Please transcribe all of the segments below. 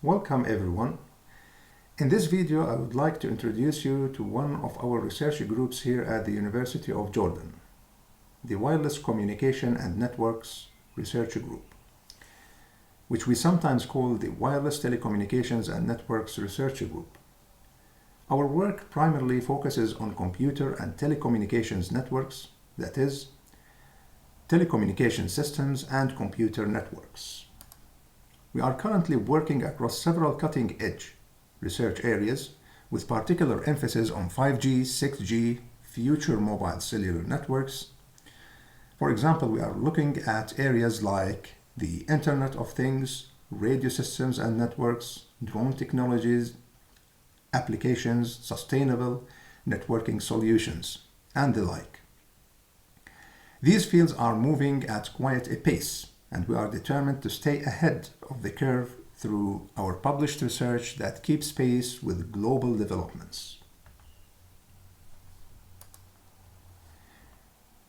Welcome everyone. In this video I would like to introduce you to one of our research groups here at the University of Jordan, the Wireless Communication and Networks Research Group, which we sometimes call the Wireless Telecommunications and Networks Research Group. Our work primarily focuses on computer and telecommunications networks, that is, telecommunication systems and computer networks. We are currently working across several cutting-edge research areas with particular emphasis on 5G, 6G, future mobile cellular networks. For example, we are looking at areas like the Internet of Things, radio systems and networks, drone technologies, applications, sustainable networking solutions, and the like. These fields are moving at quite a pace, and we are determined to stay ahead of the curve through our published research that keeps pace with global developments.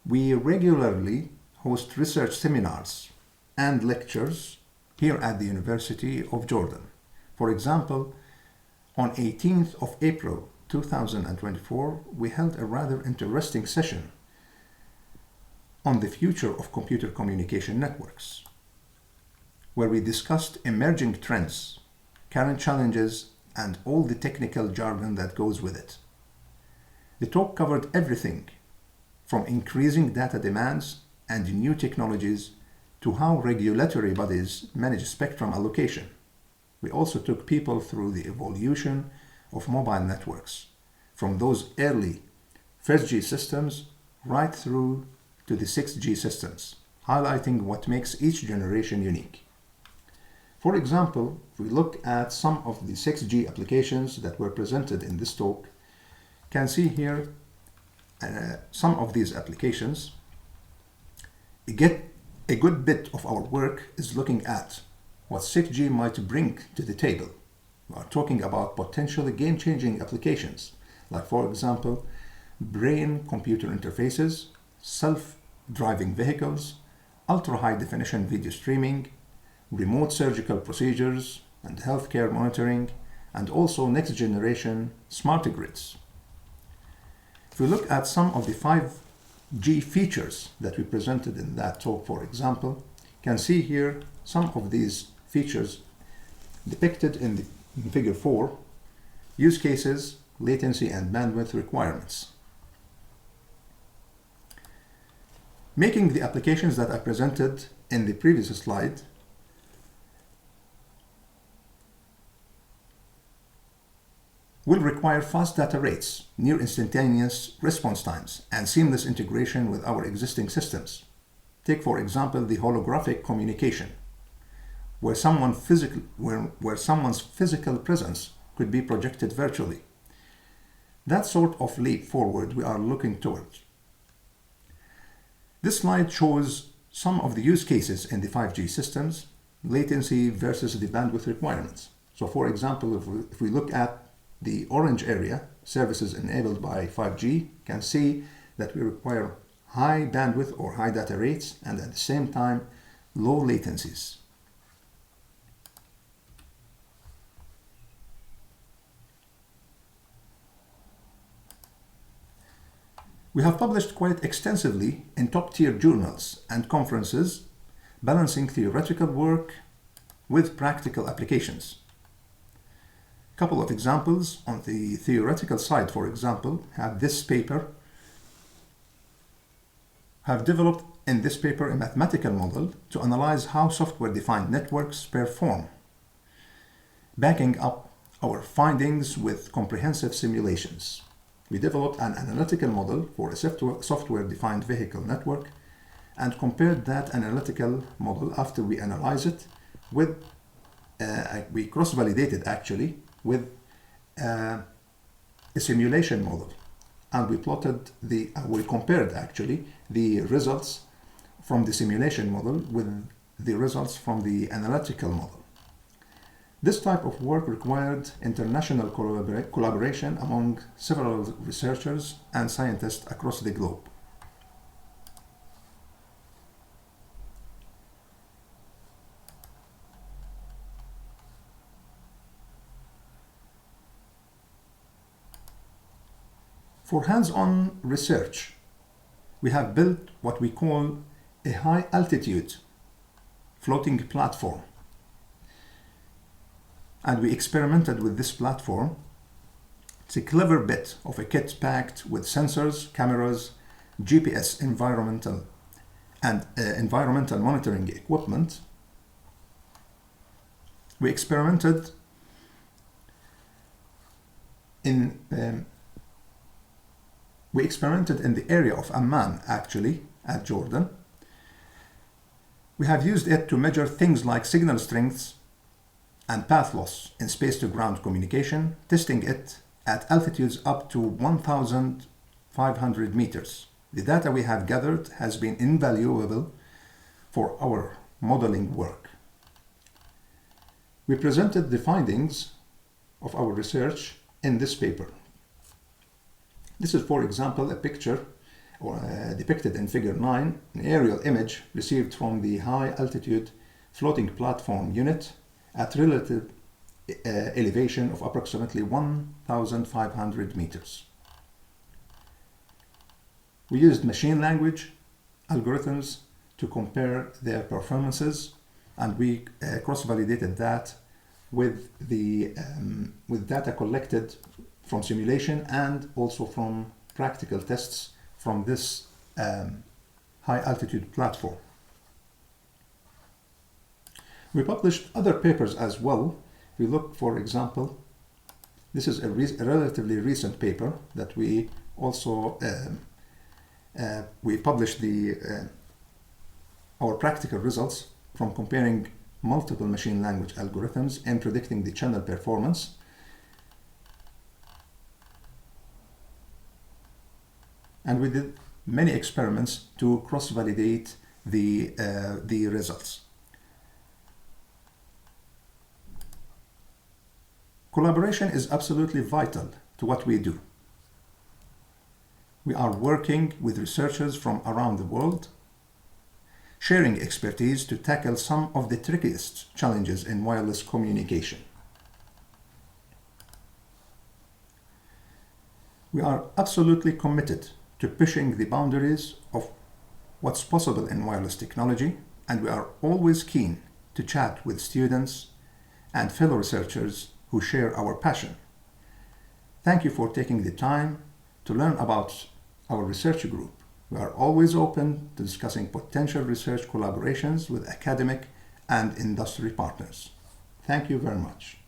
We regularly host research seminars and lectures here at the University of Jordan. For example, on 18th of April 2024, we held a rather interesting session on the future of computer communication networks, where we discussed emerging trends, current challenges, and all the technical jargon that goes with it. The talk covered everything from increasing data demands and new technologies to how regulatory bodies manage spectrum allocation. We also took people through the evolution of mobile networks, from those early 1G systems right through to the 6G systems, highlighting what makes each generation unique. For example, if we look at some of the 6G applications that were presented in this talk, can see here some of these applications. A good bit of our work is looking at what 6G might bring to the table. We are talking about potentially game-changing applications, like for example, brain-computer interfaces, self-driving vehicles, ultra-high definition video streaming, remote surgical procedures and healthcare monitoring, and also next-generation smart grids. If we look at some of the 5G features that we presented in that talk, for example, you can see here some of these features depicted in figure 4, use cases, latency and bandwidth requirements. Making the applications that I presented in the previous slide will require fast data rates, near instantaneous response times, and seamless integration with our existing systems. Take, for example, the holographic communication, where someone's physical presence could be projected virtually. That sort of leap forward we are looking towards. This slide shows some of the use cases in the 5G systems, latency versus the bandwidth requirements. So for example, if we look at the orange area, services enabled by 5G, you can see that we require high bandwidth or high data rates and at the same time low latencies. We have published quite extensively in top-tier journals and conferences, balancing theoretical work with practical applications. A couple of examples on the theoretical side, for example, have developed in this paper a mathematical model to analyze how software-defined networks perform, backing up our findings with comprehensive simulations. We developed an analytical model for a software-defined vehicle network and compared that analytical model after we analyzed it with, we cross-validated actually with a simulation model. And we compared actually the results from the simulation model with the results from the analytical model. This type of work required international collaboration among several researchers and scientists across the globe. For hands-on research, we have built what we call a high-altitude floating platform. And we experimented with this platform. It's a clever bit of a kit packed with sensors, cameras, GPS environmental monitoring equipment. We experimented in the area of Amman, actually, at Jordan. We have used it to measure things like signal strengths and path loss in space-to-ground communication, testing it at altitudes up to 1,500 meters. The data we have gathered has been invaluable for our modeling work. We presented the findings of our research in this paper. This is, for example, a picture depicted in Figure 9, an aerial image received from the high-altitude floating platform unit at relative elevation of approximately 1,500 meters. We used machine language algorithms to compare their performances, and we cross-validated that with data collected from simulation and also from practical tests from this high-altitude platform. We published other papers as well. We look, for example, this is a relatively recent paper that we also we published our practical results from comparing multiple machine language algorithms and predicting the channel performance. And we did many experiments to cross-validate the results. Collaboration is absolutely vital to what we do. We are working with researchers from around the world, sharing expertise to tackle some of the trickiest challenges in wireless communication. We are absolutely committed to pushing the boundaries of what's possible in wireless technology, and we are always keen to chat with students and fellow researchers who share our passion. Thank you for taking the time to learn about our research group. We are always open to discussing potential research collaborations with academic and industry partners. Thank you very much.